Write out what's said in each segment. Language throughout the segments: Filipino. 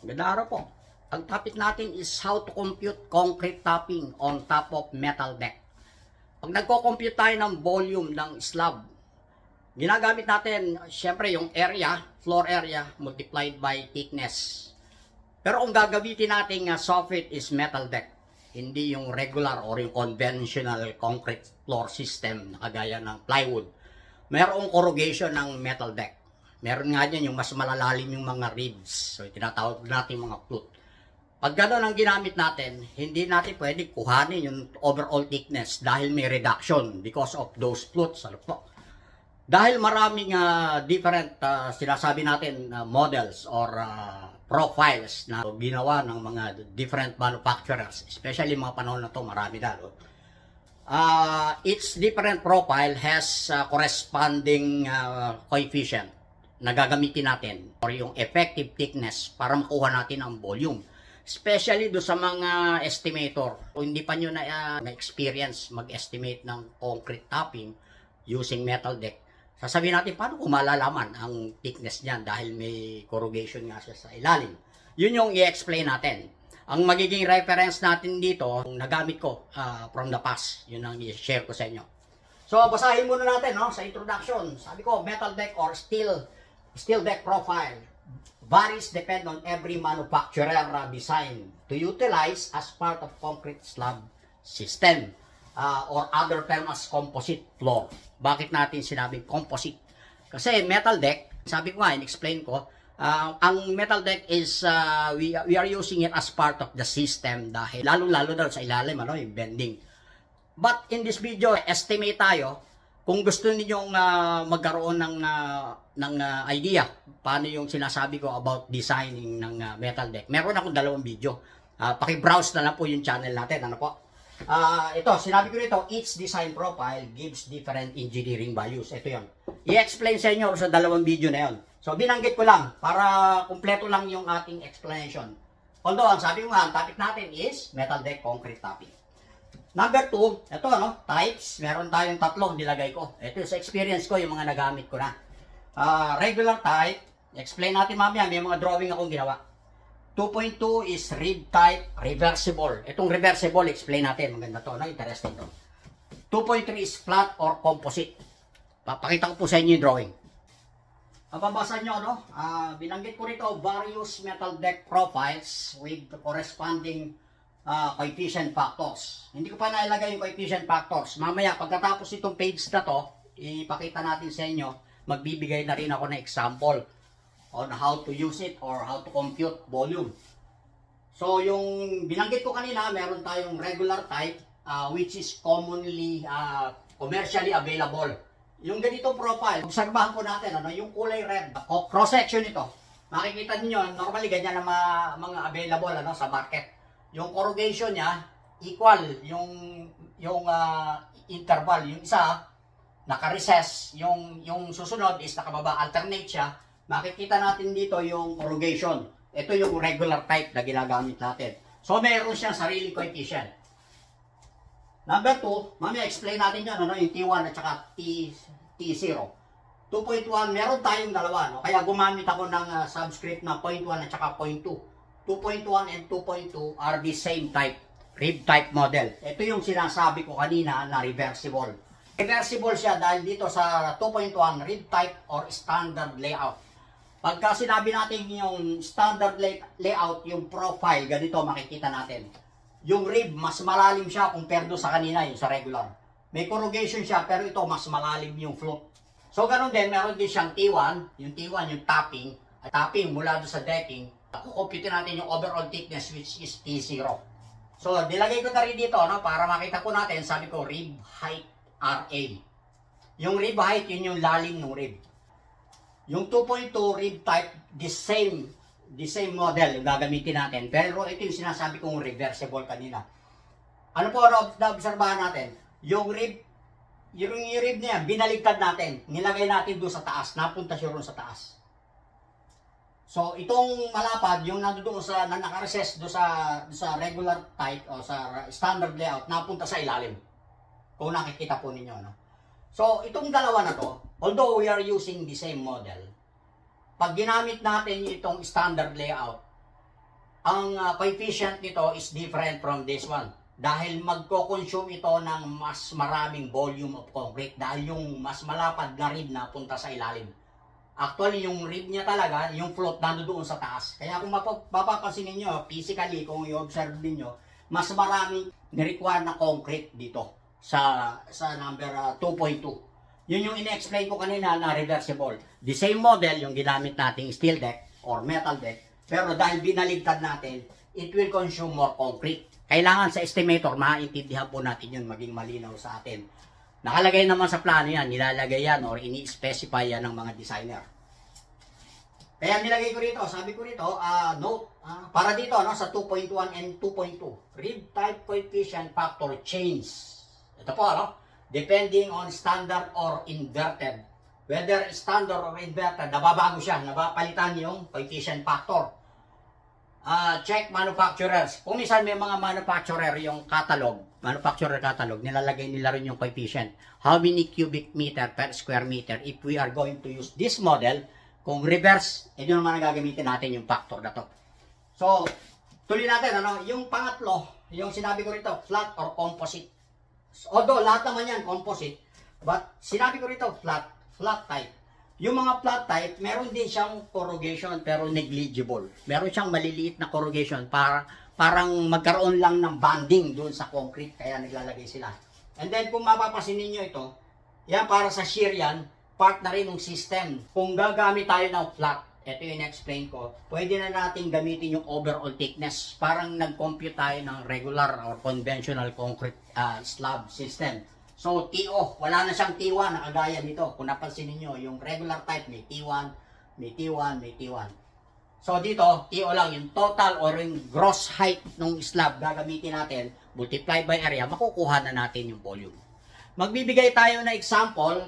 Magandang araw po. Ang topic natin is how to compute concrete topping on top of metal deck. Pag nagko-compute tayo ng volume ng slab, ginagamit natin syempre yung area, floor area multiplied by thickness. Pero kung gagamitin natin soffit is metal deck, hindi yung regular or yung conventional concrete floor system na kagaya ng plywood. Merong corrugation ng metal deck. Meron nga dyan yung mas malalalim yung mga ribs. So, tinatawag natin mga flute. Pag gano'n ang ginamit natin, hindi natin pwede kuhanin yung overall thickness dahil may reduction because of those flutes. Ano po? Dahil maraming different, sinasabi natin, models or profiles na ginawa ng mga different manufacturers, especially mga panahon na to, marami na. No? Each different profile has corresponding coefficient na gagamitin natin or yung effective thickness para makuha natin ang volume. Especially do sa mga estimator. Kung hindi pa nyo na-experience mag-estimate ng concrete topping using metal deck, sasabihin natin paano kung malalaman ang thickness niyan dahil may corrugation nga siya sa ilalim. Yun yung i-explain natin. Ang magiging reference natin dito, nagamit ko from the past. Yun ang i-share ko sa inyo. So, basahin muna natin no, sa introduction. Sabi ko, metal deck or steel deck profile varies depend on every manufacturer design to utilize as part of concrete slab system or other term as composite floor. Bakit natin sinabing composite? Kasi metal deck, sabi ko nga, in-explain ko, ang metal deck is, we are using it as part of the system dahil lalo-lalo daw sa ilalim, ano, yung bending. But in this video, estimate tayo kung gusto ninyong magkaroon ng idea paano yung sinasabi ko about designing ng metal deck. Meron akong dalawang video. Paki-browse na lang po yung channel natin. Ano po? Ito, sinabi ko nito, each design profile gives different engineering values. Ito yun. I-explain sa inyo sa dalawang video na yun. So, binanggit ko lang para kumpleto lang yung ating explanation. Although, ang sabi ko nga, ang topic natin is metal deck concrete topping. Number 2, ito ano, types. Meron tayong tatlong nilagay ko. Ito sa experience ko, yung mga nagamit ko na. Regular type. Explain natin mamaya, may mga drawing akong ginawa. 2.2 is rib type reversible. Itong reversible, explain natin. Maganda to, no? Interesting to. 2.3 is flat or composite. Papakita ko po sa inyo yung drawing. Mababasa nyo, no? Binanggit ko rito, various metal deck profiles with the corresponding coefficient factors. Hindi ko pa nailagay yung coefficient factors. Mamaya, pagkatapos itong page na to, ipakita natin sa inyo, magbibigay na rin ako ng example on how to use it or how to compute volume. So, yung binanggit ko kanina, meron tayong regular type, which is commonly commercially available. Yung ganitong profile, obserbahan po natin, ano, yung kulay red, cross-section ito. Makikita niyo normally ganyan ang mga available ano, sa market. Yung corrugation niya, equal yung interval. Yung isa, naka-recess. Yung susunod is nakababa, alternate siya. Makikita natin dito yung corrugation. Ito yung regular type na ginagamit natin. So, meron siyang sariling coefficient. Number 2, mamaya explain natin yan, ano, yung T1 at saka T0. 2.1, meron tayong dalawa. No? Kaya gumamit ako ng subscript na 0.1 at saka 0.2. 2.1 and 2.2 are the same type, rib type model. Ito yung sinasabi ko kanina na reversible. Reversible siya dahil dito sa 2.1, rib type or standard layout. Pagka sinabi natin yung standard layout, yung profile, ganito makikita natin. Yung rib, mas malalim siya compared sa kanina, yung sa regular. May corrugation siya, pero ito mas malalim yung float. So, ganun din, meron din siyang T1, yung topping, mula doon sa decking. Kukumpute natin yung overall thickness which is T0. So, nilagay ko na rin dito no, para makita ko natin, sabi ko, rib height RA. Yung rib height, yun yung lalim ng rib. Yung 2.2 rib type, the same model yung gagamitin natin. Pero ito yung sinasabi kong reversible kanina. Ano po na-obserbahan natin? Yung rib niya, binaligtad natin. Nilagay natin doon sa taas. Napunta siya doon sa taas. So, itong malapad, yung nandoon sa naka-recess doon sa regular type o sa standard layout, napunta sa ilalim. Kung nakikita po ninyo, no? So, itong dalawa na to, although we are using the same model, pag ginamit natin itong standard layout, ang coefficient nito is different from this one. Dahil magko-consume ito ng mas maraming volume of concrete. Dahil yung mas malapad na rib na punta sa ilalim. Actually, yung rib niya talaga, yung float nandoon sa taas. Kaya kung mapapansin niyo physically, kung i-observe niyo mas maraming ni-require na concrete dito sa number 2.2. Yun yung in-explain ko kanina na reversible. The same model yung ginamit nating steel deck or metal deck. Pero dahil binaligtad natin, it will consume more concrete. Kailangan sa estimator, maintindihan po natin yun, maging malinaw sa atin. Nakalagay naman sa plano yan, nilalagay yan or ini-specify yan ng mga designer. Kaya nilagay ko rito, sabi ko rito, note, para dito sa 2.1 and 2.2, rib type coefficient factor change. Ito po, depending on standard or inverted. Whether standard or inverted, nababago siya, napapalitan yung coefficient factor. Check manufacturers. Kung minsan may mga manufacturer yung manufacturer catalog, nilalagay nila rin yung coefficient. How many cubic meter per square meter if we are going to use this model. Kung reverse, ito naman ang gagamitin natin yung factor na to. So, tuloy natin, yung pangatlo, yung sinabi ko rito, flat or composite. Although, lahat naman yan, composite. But, sinabi ko rito, flat type. Yung mga flat type, meron din siyang corrugation pero negligible. Meron siyang maliliit na corrugation para parang magkaroon lang ng bonding doon sa concrete, kaya naglalagay sila. And then, kung mapapasin ninyo ito, yan para sa shear yan, part na rin ng system. Kung gagamit tayo ng flat, ito yung explain ko, pwede na natin gamitin yung overall thickness. Parang nag-compute tayo ng regular or conventional concrete slab system. So, TO, wala na siyang T1 na kagaya nito. Kung napansin niyo yung regular type, may T1, may T1, may T1. So, dito, TO lang, yung total or yung gross height ng slab gagamitin natin, multiply by area, makukuha na natin yung volume. Magbibigay tayo na example.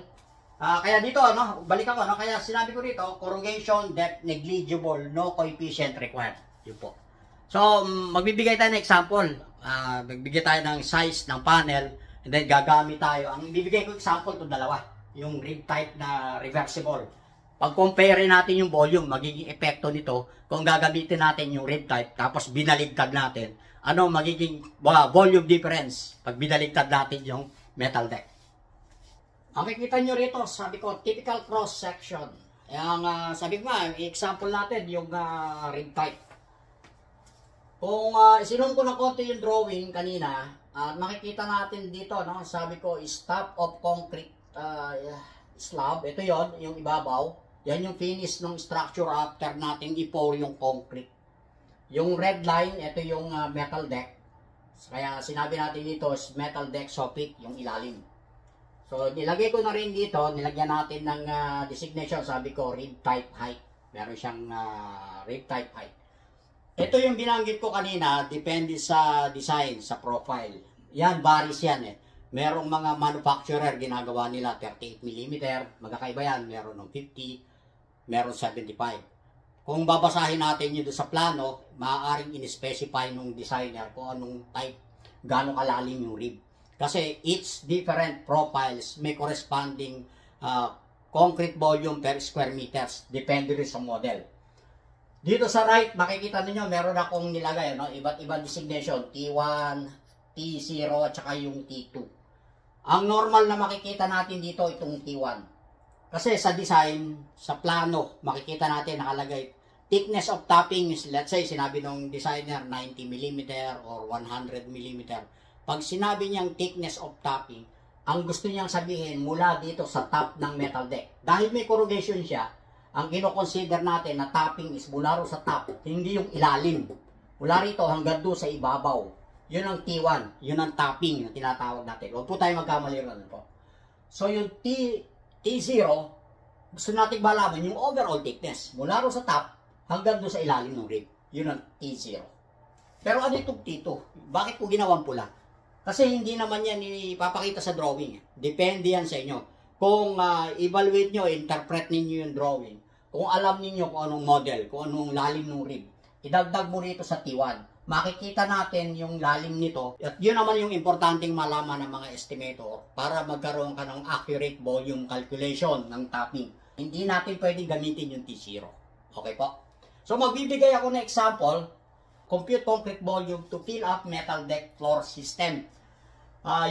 Kaya dito, balik ako, kaya sinabi ko dito, corrugation, depth, negligible, no coefficient required. Yun po. So, magbibigay tayo ng example. Magbibigay tayo ng size ng panel, and then gagamit tayo. Ang ibibigay ko example to dalawa. Yung rib type na reversible. Pag-compare natin yung volume, magiging epekto nito kung gagamitin natin yung rib type, tapos binaligtad natin. Ano magiging volume difference pag binaligtad natin yung metal deck. Makikita nyo rito, sabi ko, typical cross-section. Sabi ko nga, example natin, yung rib type. Kung sinun ko na konti yung drawing kanina, makikita natin dito, sabi ko, is top of concrete slab. Ito yon yung ibabaw. Yan yung finish ng structure after natin i-pour yung concrete. Yung red line, ito yung metal deck. Kaya sinabi natin dito, is metal deck soffit, yung ilalim. So, nilagay ko na rin dito, nilagyan natin ng designation, sabi ko, rib type height. Meron siyang rib type height. Ito yung binanggit ko kanina, depende sa design, sa profile. Yan, varies yan eh. Merong mga manufacturer, ginagawa nila 38mm, magkakaiba yan, meron ng 50, meron 75. Kung babasahin natin yun sa plano, maaaring in-specify nung designer kung anong type, gano'ng kalalim yung rib. Kasi each different profiles may corresponding concrete volume per square meters. Depende rin sa model. Dito sa right, makikita niyo meron akong nilagay, iba't ibang designation. T1, T0, at saka yung T2. Ang normal na makikita natin dito, itong T1. Kasi sa design, sa plano, makikita natin nakalagay. Thickness of topping is, let's say, sinabi ng designer, 90mm or 100mm. Pag sinabi niyang thickness of topping, ang gusto niyang sabihin mula dito sa top ng metal deck. Dahil may corrugation siya, ang kino-consider natin na topping is mula ro sa top, hindi yung ilalim. Mula rito hanggang doon sa ibabaw. Yun ang T1, yun ang topping na tinatawag natin. Huwag po tayo magkamali ron po. So yung T0, gusto natin malaman yung overall thickness. Mula ro sa top hanggang doon sa ilalim ng rib. Yun ang T0. Pero ano itong T2? Bakit ko ginawang pula? Kasi hindi naman yan ipapakita sa drawing. Depende yan sa inyo. Kung evaluate nyo, interpret ninyo yung drawing. Kung alam ninyo kung anong model, kung anong lalim ng rib, idagdag mo rito sa T1. Makikita natin yung lalim nito. At yun naman yung importanteng malaman ng mga estimator para magkaroon ka ng accurate volume calculation ng topping. Hindi natin pwedeng gamitin yung T0. Okay po? So magbibigay ako ng example. compute concrete volume to fill up metal deck floor system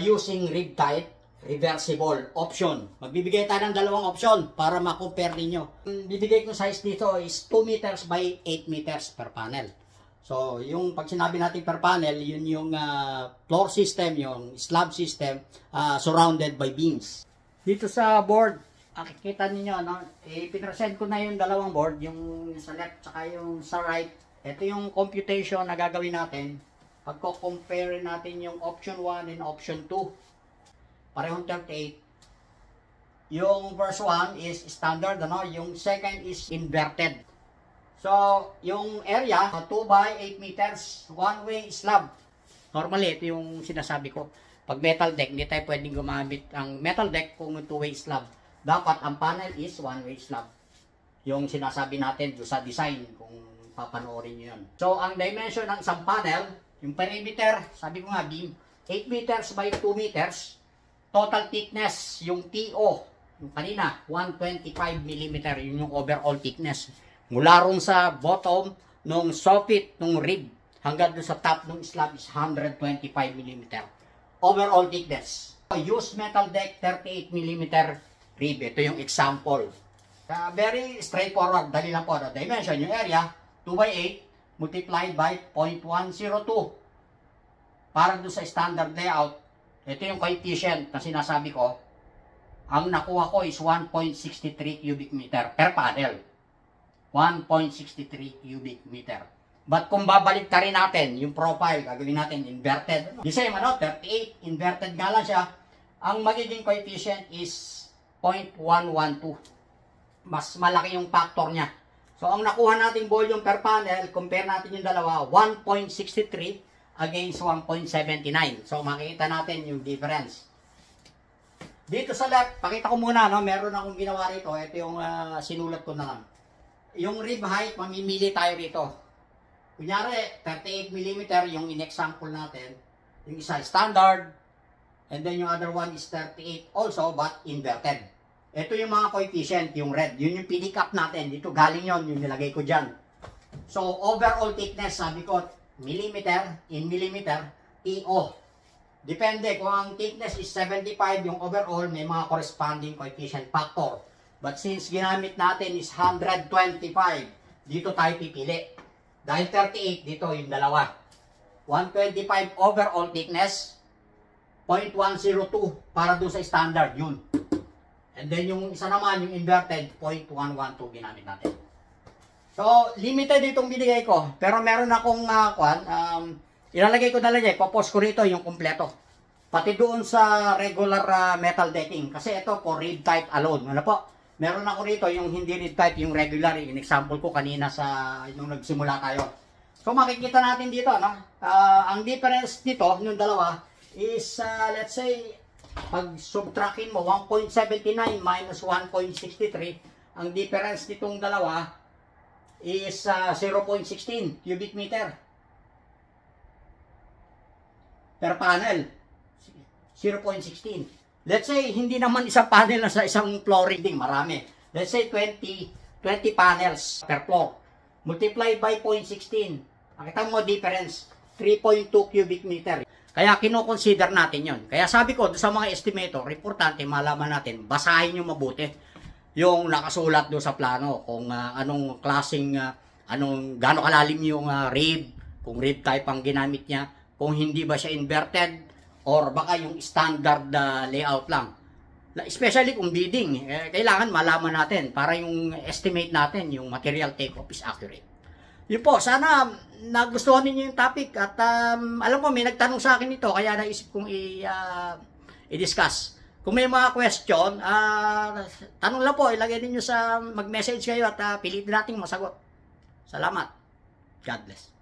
using rib type reversible option. Magbibigay tayo ng dalawang option para ma-compare ninyo. Bibigay ko size dito is 2 meters by 8 meters per panel. So, yung pag sinabi natin per panel, yun yung floor system, yung slab system surrounded by beams. Dito sa board, makikita niyo, no? Pinresent ko na yung dalawang board, yung sa left at yung sa right. Ito yung computation na gagawin natin. Pagko-compare natin yung option 1 and option 2. Parehong 38. Yung first one is standard, ano? Yung second is inverted. So, yung area, 2 by 8 meters, one-way slab. Normally, ito yung sinasabi ko. Pag metal deck, hindi tayo pwedeng gumamit ang metal deck kung 2-way slab. Dapat ang panel is one-way slab. Yung sinasabi natin sa design, kung papanoorin nyo yun. So, ang dimension ng isang panel, yung perimeter, sabi ko nga, beam, 8 meters by 2 meters. Total thickness, yung TO, yung kanina, 125 mm, yun yung overall thickness. Mula ron sa bottom, nung soffit, nung rib, hanggang doon sa top nung slab is 125 mm. Overall thickness. Use metal deck 38 mm rib. Ito yung example. Very straightforward. Dali lang po. The dimension, yung area, 2 by 8 multiplied by 0.102. Para doon sa standard layout, ito yung coefficient na sinasabi ko. Ang nakuha ko is 1.63 cubic meter per panel. 1.63 cubic meter. But kung babalik ka rin natin, yung profile, gagawin natin inverted. The same, 38, inverted nga lang siya. Ang magiging coefficient is 0.112. Mas malaki yung factor niya. So, ang nakuha nating volume per panel, compare natin yung dalawa, 1.63 against 1.79. So, makikita natin yung difference. Dito sa left, pakita ko muna, no? Meron akong ginawa rito. Ito yung sinulat ko na lang. Yung rib height, mamimili tayo rito. Kunyari, 38 mm yung in-example natin. Yung isa standard. And then yung other one is 38 also, but inverted. Ito yung mga coefficient, yung red. Yun yung pinick up natin. Dito galing yon, yung nilagay ko dyan. So, overall thickness, sabi ko, millimeter in millimeter, TO. Depende, kung ang thickness is 75, yung overall, may mga corresponding coefficient factor. But since ginamit natin is 125, dito tayo pipili. Dahil 38, dito yung dalawa. 125 overall thickness, 0.102 para doon sa standard, yun. And then yung isa naman, yung inverted, 0.112 ginamit natin. So, limited itong binigay ko. Pero meron akong ilalagay ko na lang dyan. Ipopost ko rito yung kumpleto. Pati doon sa regular metal decking. Kasi ito for rib type alone. Ano po? Meron ako rito yung hindi rib type, yung regular. In example ko kanina sa nung nagsimula tayo. So, makikita natin dito, no? Ang difference dito, yung dalawa, is let's say, pag subtractin mo, 1.79 minus 1.63, ang difference nitong dalawa, is 0.16 cubic meter per panel. 0.16. Let's say, hindi naman isang panel na sa isang flooring, marami. Let's say 20 panels per floor. Multiply by 0.16. Nakita mo difference, 3.2 cubic meter. Kaya kino-consider natin yon. Kaya sabi ko, sa mga estimator, importante malaman natin, basahin nyo mabuti yung nakasulat doon sa plano, kung anong klaseng, gaano kalalim yung rib, kung rib type ang ginamit niya, kung hindi ba siya inverted, or baka yung standard layout lang. Especially kung bidding, kailangan malaman natin para yung estimate natin, yung material take-off is accurate. Yun po, sana nagustuhan niyo yung topic at alam ko may nagtanong sa akin ito, kaya naisip kong i-discuss. Kung may mga question, tanong lang po, ilagay niyo sa mag-message kayo at pilitin natin masagot. Salamat. God bless.